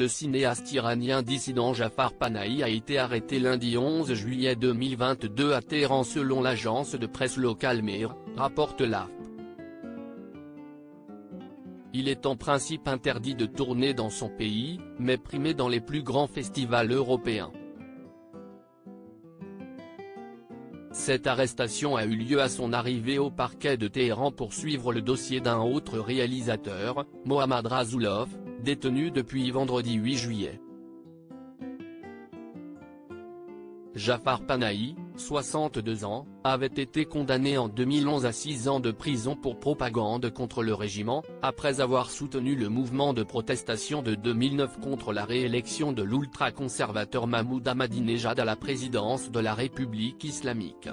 Le cinéaste iranien dissident Jafar Panahi a été arrêté lundi 11 juillet 2022 à Téhéran selon l'agence de presse locale Mehr, rapporte l'AFP. Il est en principe interdit de tourner dans son pays, mais primé dans les plus grands festivals européens. Cette arrestation a eu lieu à son arrivée au parquet de Téhéran pour suivre le dossier d'un autre réalisateur, Mohammad Rasoulov, détenu depuis vendredi 8 juillet. Jafar Panahi, 62 ans, avait été condamné en 2011 à 6 ans de prison pour propagande contre le régime, après avoir soutenu le mouvement de protestation de 2009 contre la réélection de l'ultra-conservateur Mahmoud Ahmadinejad à la présidence de la République islamique.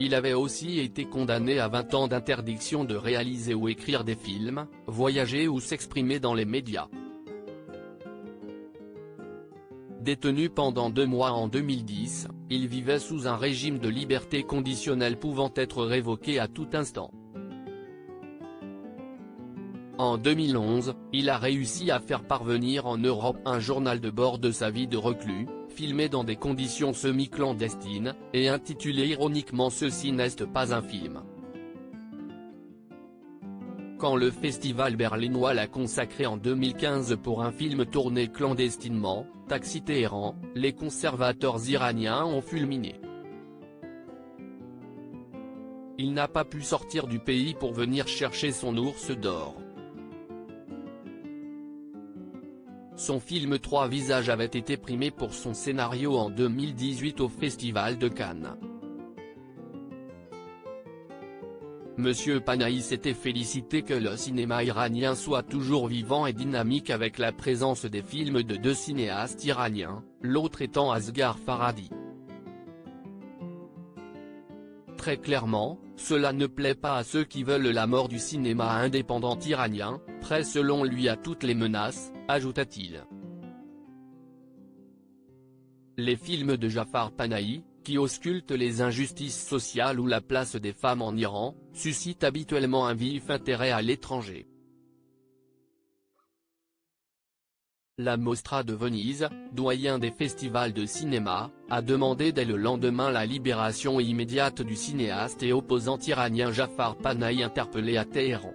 Il avait aussi été condamné à 20 ans d'interdiction de réaliser ou écrire des films, voyager ou s'exprimer dans les médias. Détenu pendant 2 mois en 2010, il vivait sous un régime de liberté conditionnelle pouvant être révoqué à tout instant. En 2011, il a réussi à faire parvenir en Europe un journal de bord de sa vie de reclus, filmé dans des conditions semi-clandestines, et intitulé ironiquement « Ceci n'est pas un film ». Quand le festival berlinois l'a consacré en 2015 pour un film tourné clandestinement, Taxi Téhéran, les conservateurs iraniens ont fulminé. Il n'a pas pu sortir du pays pour venir chercher son ours d'or. Son film 3 visages avait été primé pour son scénario en 2018 au Festival de Cannes. Monsieur Panahi s'était félicité que le cinéma iranien soit toujours vivant et dynamique avec la présence des films de 2 cinéastes iraniens, l'autre étant Asghar Farhadi. Très clairement, cela ne plaît pas à ceux qui veulent la mort du cinéma indépendant iranien, prêt selon lui à toutes les menaces, ajouta-t-il. Les films de Jafar Panahi, qui auscultent les injustices sociales ou la place des femmes en Iran, suscitent habituellement un vif intérêt à l'étranger. La Mostra de Venise, doyen des festivals de cinéma, a demandé dès le lendemain la libération immédiate du cinéaste et opposant iranien Jafar Panahi interpellé à Téhéran.